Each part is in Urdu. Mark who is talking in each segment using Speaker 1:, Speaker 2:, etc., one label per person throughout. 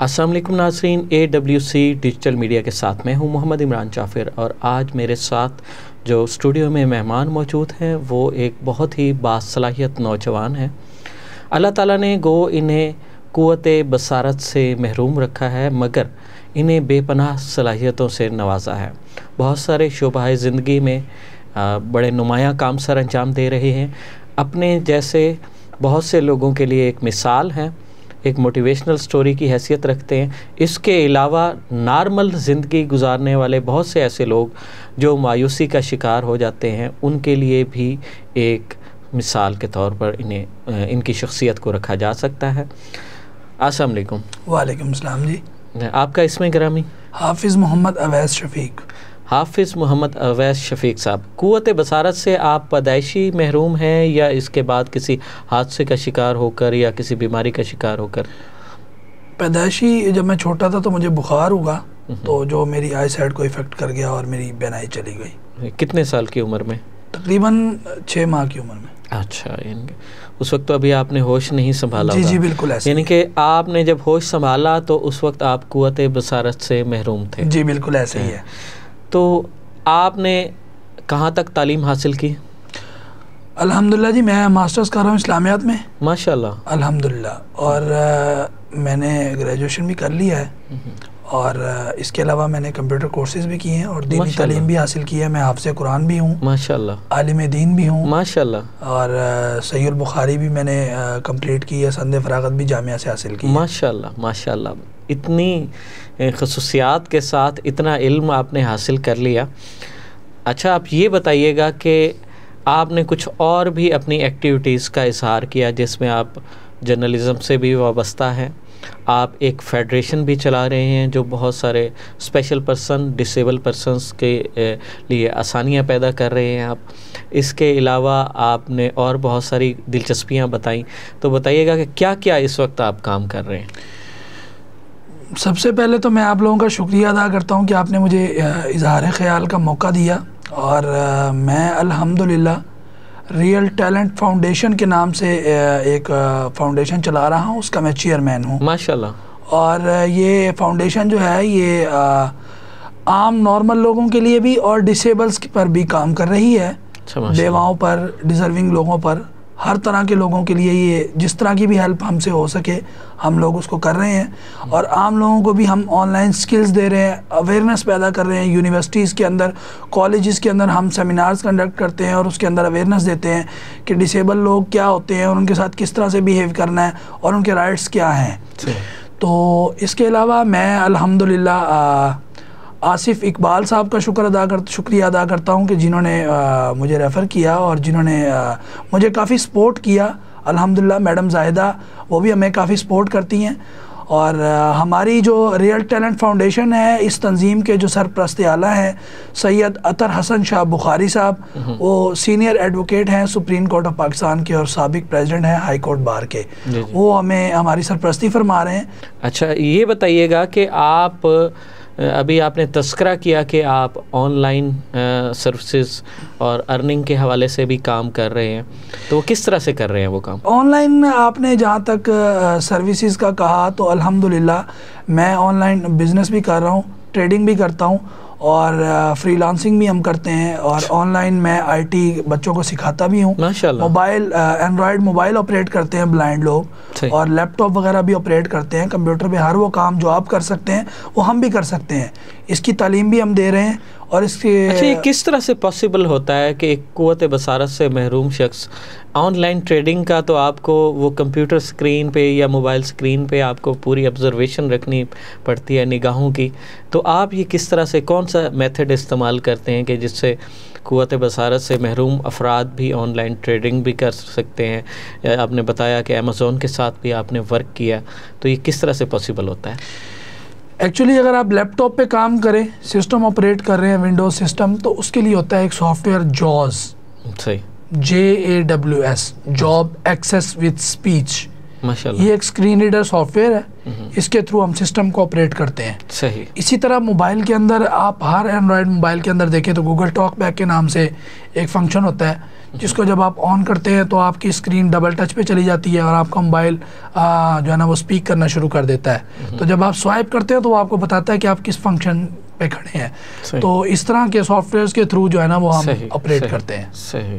Speaker 1: السلام علیکم ناظرین، AWC ڈیجیٹل میڈیا کے ساتھ میں ہوں محمد عمران جعفر، اور آج میرے ساتھ جو اسٹوڈیو میں مہمان موجود ہیں وہ ایک بہت ہی باصلاحیت نوجوان ہیں۔ اللہ تعالیٰ نے گو انہیں قوت بصارت سے محروم رکھا ہے، مگر انہیں بے پناہ صلاحیتوں سے نوازا ہے۔ بہت سارے شعبہ زندگی میں بڑے نمایاں کام سر انجام دے رہے ہیں، اپنے جیسے بہت سے لوگوں کے لیے ایک مثال ہیں، ایک موٹیویشنل سٹوری کی حیثیت رکھتے ہیں۔ اس کے علاوہ نارمل زندگی گزارنے والے بہت سے ایسے لوگ جو مایوسی کا شکار ہو جاتے ہیں، ان کے لیے بھی ایک مثال کے طور پر ان کی شخصیت کو رکھا جا سکتا ہے۔ السلام علیکم۔
Speaker 2: وعلیکم السلام جی۔
Speaker 1: آپ کا اسم گرامی؟
Speaker 2: حافظ محمد اویس شفیق۔
Speaker 1: حافظ محمد اویس شفیق صاحب، قوت بصارت سے آپ پیدائشی محروم ہیں یا اس کے بعد کسی حادثے کا شکار ہو کر یا کسی بیماری کا شکار ہو کر؟
Speaker 2: پیدائشی جب میں چھوٹا تھا تو مجھے بخار ہوا، تو جو میری آئی سائٹ کو افیکٹ کر گیا اور میری بینائی چلی گئی۔
Speaker 1: کتنے سال کی عمر میں؟
Speaker 2: تقریباً 6 ماہ کی عمر میں۔
Speaker 1: اچھا، اس وقت تو ابھی آپ نے ہوش نہیں سنبھالا؟
Speaker 2: جی بالکل ایسے،
Speaker 1: یعنی کہ آپ نے جب ہوش سنبھالا تو اس وقت آپ قوت بصارت سے محروم تھے؟
Speaker 2: جی بالکل ایسے ہی ہے۔
Speaker 1: تو آپ نے کہاں تک تعلیم حاصل کی؟
Speaker 2: الحمدللہ جی، میں ماسٹرز کر رہا ہوں اسلامیات میں۔
Speaker 1: ماشاءاللہ،
Speaker 2: الحمدللہ، اور میں نے گریجویشن بھی کر لیا ہے، اور اس کے علاوہ میں نے کمپیوٹر کورسز بھی کیے ہیں اور دینی تعلیم بھی حاصل کی ہے۔ میں حافظ قرآن بھی ہوں،
Speaker 1: ماشاءاللہ، عالم
Speaker 2: دین بھی ہوں،
Speaker 1: ماشاءاللہ،
Speaker 2: اور صحیح البخاری بھی میں نے کمپلیٹ کی ہے، سند فراغت بھی جامعہ سے حاصل کی ہے۔
Speaker 1: ماشاءاللہ ماشاءاللہ، اتنی خصوصیات کے ساتھ اتنا علم آپ نے حاصل کر لیا۔ اچھا، آپ یہ بتائیے گا کہ آپ نے کچھ اور بھی اپنی ایکٹیویٹیز کا اظہار کیا جس میں آپ جرنلزم سے بھی وابستہ ہیں، آپ ایک فیڈریشن بھی چلا رہے ہیں جو بہت سارے اسپیشل پرسن، ڈسیبل پرسنس کے لیے آسانیاں پیدا کر رہے ہیں۔ آپ اس کے علاوہ آپ نے اور بہت ساری دلچسپیاں بتائیں، تو بتائیے گا کہ کیا کیا اس وقت آپ کام کر رہے ہیں؟
Speaker 2: سب سے پہلے تو میں آپ لوگوں کا شکریہ ادا کرتا ہوں کہ آپ نے مجھے اظہار خیال کا موقع دیا، اور میں الحمدللہ ریئل ٹیلنٹ فاؤنڈیشن کے نام سے ایک فاؤنڈیشن چلا رہا ہوں، اس کا میں چیئرمین ہوں۔
Speaker 1: ماشاءاللہ۔
Speaker 2: اور یہ فاؤنڈیشن جو ہے یہ عام نارمل لوگوں کے لیے بھی اور ڈسیبلز پر بھی کام کر رہی ہے، بیواؤں پر، ڈیزرونگ لوگوں پر، ہر طرح کے لوگوں کے لیے یہ جس طرح کی بھی ہیلپ ہم سے ہو سکے ہم لوگ اس کو کر رہے ہیں۔ اور عام لوگوں کو بھی ہم آن لائن سکلز دے رہے ہیں، اویئرنیس پیدا کر رہے ہیں۔ یونیورسٹیز کے اندر، کالجز کے اندر ہم سیمینارز کنڈکٹ کرتے ہیں اور اس کے اندر اویئرنیس دیتے ہیں کہ ڈسیبل لوگ کیا ہوتے ہیں اور ان کے ساتھ کس طرح سے بیہیو کرنا ہے اور ان کے رائٹس کیا ہیں۔ تو اس کے علاوہ میں الحمدللہ آصف اقبال صاحب کا شکریہ ادا کرتا ہوں کہ جنہوں نے مجھے ریفر کیا اور جنہوں نے مجھے کافی سپورٹ کیا۔ الحمدللہ میڈم زاہدہ وہ بھی ہمیں کافی سپورٹ کرتی ہیں، اور ہماری جو ریئل ٹیلنٹ فاؤنڈیشن ہے، اس تنظیم کے جو سرپرست اعلیٰ ہیں سید اطہر حسن شاہ بخاری صاحب، وہ سینئر ایڈوکیٹ ہیں سپریم کورٹ آف پاکستان کے اور سابق پریزیڈنٹ ہیں ہائی کورٹ بار کے، وہ ہمیں ہماری سرپرستی فرما رہے ہیں۔
Speaker 1: اچھا، یہ بتائیے گا کہ آپ ابھی آپ نے تذکرہ کیا کہ آپ آن لائن سروسز اور ارننگ کے حوالے سے بھی کام کر رہے ہیں، تو وہ کس طرح سے کر رہے ہیں وہ کام؟
Speaker 2: آن لائن آپ نے جہاں تک سروسز کا کہا تو الحمدللہ میں آن لائن بزنس بھی کر رہا ہوں، ٹریڈنگ بھی کرتا ہوں، اور فری لانسنگ بھی ہم کرتے ہیں، اور آن لائن میں آئی ٹی بچوں کو سکھاتا بھی ہوں۔
Speaker 1: ماشاءاللہ۔
Speaker 2: موبائل اینڈرائڈ موبائل آپریٹ کرتے ہیں بلائنڈ لوگ، اور لیپ ٹاپ وغیرہ بھی آپریٹ کرتے ہیں۔ کمپیوٹر پہ ہر وہ کام جو آپ کر سکتے ہیں وہ ہم بھی کر سکتے ہیں، اس کی تعلیم بھی ہم دے رہے ہیں۔ اور اس کے
Speaker 1: اچھا، یہ کس طرح سے پاسبل ہوتا ہے کہ ایک قوت بصارت سے محروم شخص آن لائن ٹریڈنگ کا، تو آپ کو وہ کمپیوٹر سکرین پہ یا موبائل سکرین پہ آپ کو پوری آبزرویشن رکھنی پڑتی ہے نگاہوں کی، تو آپ یہ کس طرح سے کون سا میتھڈ استعمال کرتے ہیں کہ جس سے قوت بصارت سے محروم افراد بھی آن لائن ٹریڈنگ بھی کر سکتے ہیں؟ آپ نے بتایا کہ امیزون کے ساتھ بھی آپ نے ورک کیا، تو یہ کس طرح سے پاسبل ہوتا ہے؟
Speaker 2: ایکچولی اگر آپ لیپ ٹاپ پہ کام کریں، سسٹم آپریٹ کر رہے ہیں ونڈوز سسٹم، تو اس کے لیے ہوتا ہے ایک سافٹ ویئر JAWS،
Speaker 1: صحیح،
Speaker 2: JAWS، job access with speech,
Speaker 1: ماشاءاللہ.
Speaker 2: یہ ایک اسکرین ریڈر سافٹ ویئر ہے, اس کے تھرو ہم سسٹم کو آپریٹ کرتے ہیں.
Speaker 1: صحیح.
Speaker 2: اسی طرح موبائل کے اندر آپ ہر اینڈرائڈ موبائل کے اندر دیکھیں تو گوگل ٹاک بیک کے نام سے ایک فنکشن ہوتا ہے, جس کو جب آپ آن کرتے ہیں تو آپ کی اسکرین ڈبل ٹچ پہ چلی جاتی ہے اور آپ کا موبائل جو ہے نا وہ اسپیک کرنا شروع کر دیتا ہے. تو جب آپ سوائپ کرتے ہیں تو وہ آپ کو بتاتا ہے کہ آپ کس فنکشن پہ کھڑے ہیں. تو اس طرح کے سافٹ ویئرس کے تھرو جو ہے نا وہ ہم آپریٹ کرتے ہیں.
Speaker 1: صحیح.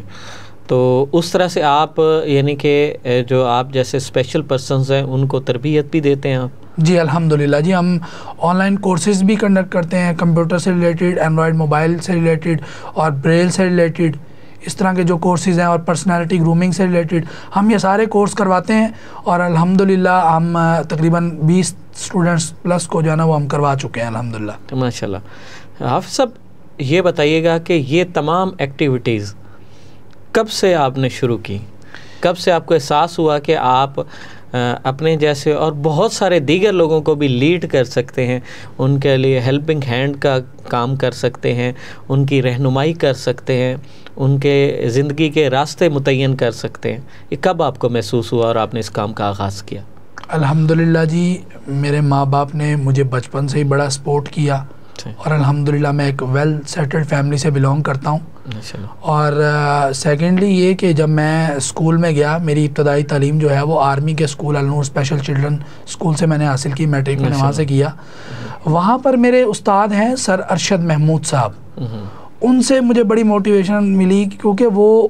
Speaker 1: تو اس طرح سے آپ یعنی کہ جو آپ جیسے اسپیشل پرسنز ہیں ان کو تربیت بھی دیتے ہیں آپ؟
Speaker 2: جی الحمدللہ. جی ہم آن لائن کورسز بھی کنڈکٹ کرتے ہیں, کمپیوٹر سے ریلیٹڈ, اینڈرائڈ موبائل سے ریلیٹڈ اور بریل سے ریلیٹڈ, اس طرح کے جو کورسز ہیں, اور پرسنالٹی گرومنگ سے ریلیٹڈ ہم یہ سارے کورس کرواتے ہیں. اور الحمدللہ ہم تقریباً 20 اسٹوڈنٹس پلس کو جو ہے نا وہ ہم کروا چکے ہیں الحمدللہ.
Speaker 1: ماشاء اللہ. حافظ صاحب یہ بتائیے گا کہ یہ تمام ایکٹیویٹیز کب سے آپ نے شروع کی, کب سے آپ کو احساس ہوا کہ آپ اپنے جیسے اور بہت سارے دیگر لوگوں کو بھی لیڈ کر سکتے ہیں, ان کے لیے ہیلپنگ ہینڈ کا کام کر سکتے ہیں, ان کی رہنمائی کر سکتے ہیں, ان کے زندگی کے راستے متعین کر سکتے ہیں؟ یہ کب آپ کو محسوس ہوا اور آپ نے اس کام کا آغاز کیا؟
Speaker 2: الحمدللہ جی میرے ماں باپ نے مجھے بچپن سے ہی بڑا سپورٹ کیا, اور الحمدللہ میں ایک ویل سیٹلڈ فیملی سے بلونگ کرتا ہوں. اور سیکنڈلی یہ کہ جب میں اسکول میں گیا, میری ابتدائی تعلیم جو ہے وہ آرمی کے اسکول النور اسپیشل چلڈرن اسکول سے میں نے حاصل کی, میٹرک میں نے وہاں سے کیا. وہاں پر میرے استاد ہیں سر ارشد محمود صاحب, ان سے مجھے بڑی موٹیویشن ملی, کیونکہ وہ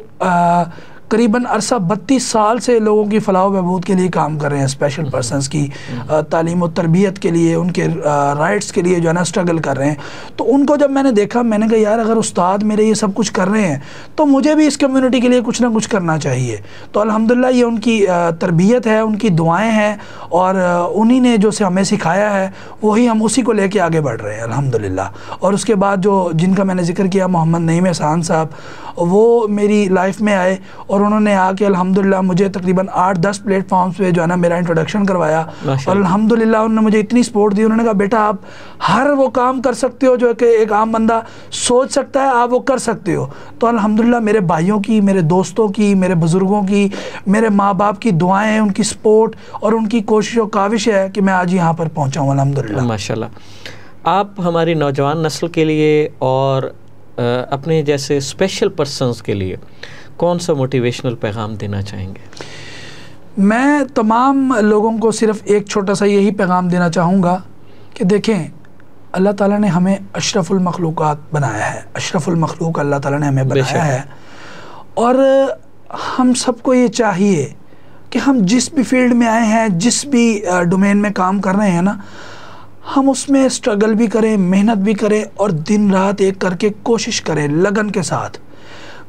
Speaker 2: قریباً عرصہ 32 سال سے لوگوں کی فلاح و بہبود کے لیے کام کر رہے ہیں, اسپیشل پرسنس کی تعلیم و تربیت کے لیے, ان کے رائٹس کے لیے جو ہے نا اسٹرگل کر رہے ہیں. تو ان کو جب میں نے دیکھا, میں نے کہا یار اگر استاد میرے یہ سب کچھ کر رہے ہیں تو مجھے بھی اس کمیونٹی کے لیے کچھ نہ کچھ کرنا چاہیے. تو الحمدللہ یہ ان کی تربیت ہے, ان کی دعائیں ہیں, اور انہی نے جو سے ہمیں سکھایا ہے وہی ہم اسی کو لے کے آگے بڑھ رہے ہیں الحمدللہ. اور اس کے بعد جو جن کا میں نے ذکر کیا, محمد نعیم احسان صاحب, وہ میری لائف میں آئے اور انہوں نے آ کے الحمدللہ مجھے تقریباً 8-10 پلیٹ فارمز پہ جو ہے نا میرا انٹروڈکشن کروایا. اور الحمدللہ انہوں نے مجھے اتنی سپورٹ دی, انہوں نے کہا بیٹا آپ ہر وہ کام کر سکتے ہو جو کہ ایک عام بندہ سوچ سکتا ہے, آپ وہ کر سکتے ہو. تو الحمدللہ میرے بھائیوں کی, میرے دوستوں کی, میرے بزرگوں کی, میرے ماں باپ کی دعائیں, ان کی سپورٹ اور ان کی کوشش و کاوش ہے کہ میں آج یہاں پر پہنچا ہوں الحمدللہ.
Speaker 1: ماشاءاللہ. آپ ہماری نوجوان نسل کے لیے اور اپنے جیسے اسپیشل پرسنز کے لیے کون سا موٹیویشنل پیغام دینا چاہیں گے؟
Speaker 2: میں تمام لوگوں کو صرف ایک چھوٹا سا یہی پیغام دینا چاہوں گا کہ دیکھیں, اللہ تعالیٰ نے ہمیں اشرف المخلوقات بنایا ہے, اشرف المخلوق اللہ تعالیٰ نے ہمیں بنایا ہے, اور ہم سب کو یہ چاہیے کہ ہم جس بھی فیلڈ میں آئے ہیں, جس بھی ڈومین میں کام کر رہے ہیں نا, ہم اس میں اسٹرگل بھی کریں, محنت بھی کریں, اور دن رات ایک کر کے کوشش کریں لگن کے ساتھ.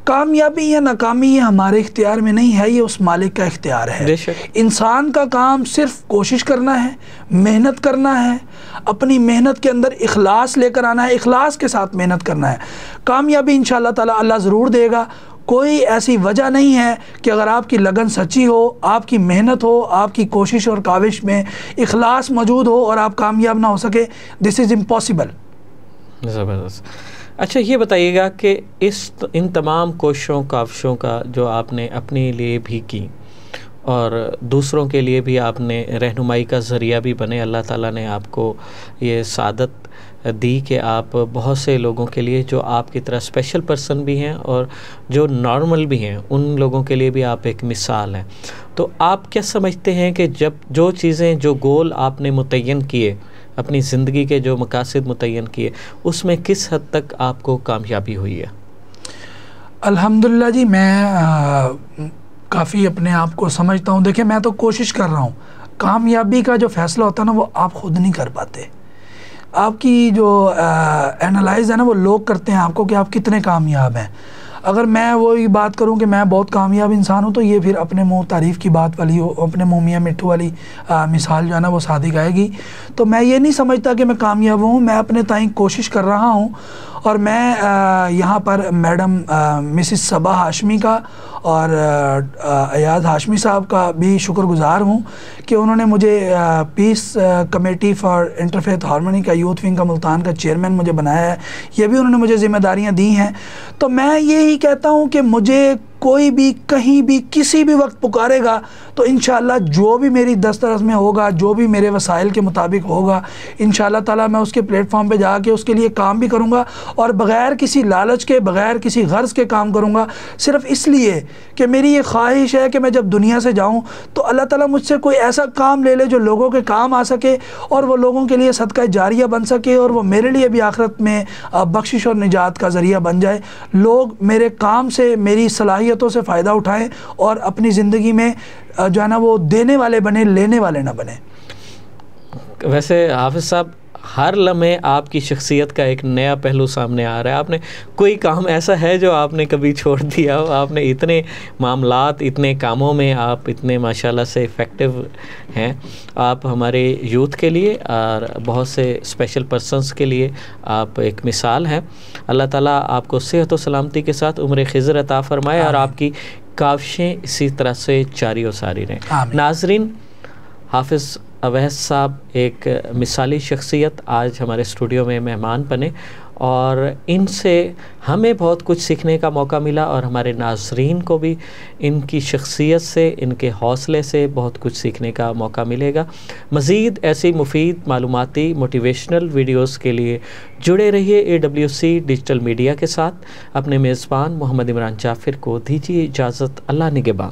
Speaker 2: کامیابی یا ناکامی یہ ہمارے اختیار میں نہیں ہے, یہ اس مالک کا اختیار ہے. انسان کا کام صرف کوشش کرنا ہے, محنت کرنا ہے, اپنی محنت کے اندر اخلاص لے کر آنا ہے, اخلاص کے ساتھ محنت کرنا ہے. کامیابی انشاءاللہ تعالی اللہ ضرور دے گا. کوئی ایسی وجہ نہیں ہے کہ اگر آپ کی لگن سچی ہو, آپ کی محنت ہو, آپ کی کوشش اور کاوش میں اخلاص موجود ہو اور آپ کامیاب نہ ہو سکے. دس از امپاسبل.
Speaker 1: زبردست. اچھا یہ بتائیے گا کہ ان تمام کوششوں کاوشوں کا جو آپ نے اپنے لیے بھی کی اور دوسروں کے لیے بھی آپ نے رہنمائی کا ذریعہ بھی بنے, اللہ تعالیٰ نے آپ کو یہ سعادت دی کہ آپ بہت سے لوگوں کے لیے جو آپ کی طرح اسپیشل پرسن بھی ہیں اور جو نارمل بھی ہیں, ان لوگوں کے لیے بھی آپ ایک مثال ہیں. تو آپ کیا سمجھتے ہیں کہ جب جو چیزیں, جو گول آپ نے متعین کیے, اپنی زندگی کے جو مقاصد متعین کیے, اس میں کس حد تک آپ کو کامیابی ہوئی ہے؟
Speaker 2: الحمدللہ جی میں کافی اپنے آپ کو سمجھتا ہوں. دیکھیں میں تو کوشش کر رہا ہوں. کامیابی کا جو فیصلہ ہوتا ہے نا وہ آپ خود نہیں کر پاتے. آپ کی جو اینالائز ہے نا وہ لوگ کرتے ہیں آپ کو کہ آپ کتنے کامیاب ہیں. اگر میں وہی بات کروں کہ میں بہت کامیاب انسان ہوں تو یہ پھر اپنے منہ تعریف کی بات والی ہو, اپنے منہ میاں مٹھو والی مثال جو ہے نا وہ صادق آئے گی. تو میں یہ نہیں سمجھتا کہ میں کامیاب ہوں, میں اپنے تائیں کوشش کر رہا ہوں. اور میں یہاں پر میڈم مسز صبا ہاشمی کا اور ایاز ہاشمی صاحب کا بھی شکر گزار ہوں کہ انہوں نے مجھے پیس کمیٹی فار انٹرفیتھ ہارمونی کا یوتھ ونگ کا ملتان کا چیئرمین مجھے بنایا ہے. یہ بھی انہوں نے مجھے ذمہ داریاں دی ہیں. تو میں یہی کہتا ہوں کہ مجھے کوئی بھی کہیں بھی کسی بھی وقت پکارے گا تو انشاءاللہ جو بھی میری دسترس میں ہوگا، جو بھی میرے وسائل کے مطابق ہوگا، انشاءاللہ تعالیٰ میں اس کے پلیٹ فارم پہ جا کے اس کے لیے کام بھی کروں گا، اور بغیر کسی لالچ کے، بغیر کسی غرض کے کام کروں گا، صرف اس لیے کہ میری یہ خواہش ہے کہ میں جب دنیا سے جاؤں تو اللہ تعالیٰ مجھ سے کوئی ایسا کام لے لے جو لوگوں کے کام آ سکے، اور وہ لوگوں کے لیے صدقہ جاریہ بن سکے، اور وہ میرے لیے بھی آخرت میں بخشش اور نجات کا ذریعہ بن جائے۔ لوگ میرے کام سے، میری صلاحیتوں سے فائدہ اٹھائیں، اور اپنی زندگی میں جو ہے نا وہ دینے والے بنے، لینے والے نہ بنے۔
Speaker 1: ویسے حافظ صاحب، ہر لمحے آپ کی شخصیت کا ایک نیا پہلو سامنے آ رہا ہے۔ آپ نے کوئی کام ایسا ہے جو آپ نے کبھی چھوڑ دیا ہو؟ آپ نے اتنے معاملات، اتنے کاموں میں آپ اتنے ماشاءاللہ سے افیکٹو ہیں۔ آپ ہمارے یوتھ کے لیے اور بہت سے اسپیشل پرسنس کے لیے آپ ایک مثال ہیں۔ اللہ تعالیٰ آپ کو صحت و سلامتی کے ساتھ عمر خضر عطا فرمائے، اور آپ کی کاوشیں اسی طرح سے جاری و ساری رہیں۔ ناظرین، حافظ اویس صاحب ایک مثالی شخصیت آج ہمارے اسٹوڈیو میں مہمان بنے، اور ان سے ہمیں بہت کچھ سیکھنے کا موقع ملا، اور ہمارے ناظرین کو بھی ان کی شخصیت سے، ان کے حوصلے سے بہت کچھ سیکھنے کا موقع ملے گا۔ مزید ایسی مفید معلوماتی موٹیویشنل ویڈیوز کے لیے جڑے رہیے AWC ڈیجیٹل میڈیا کے ساتھ۔ اپنے میزبان محمد عمران جعفر کو دیجیے اجازت۔ اللہ نگہباں۔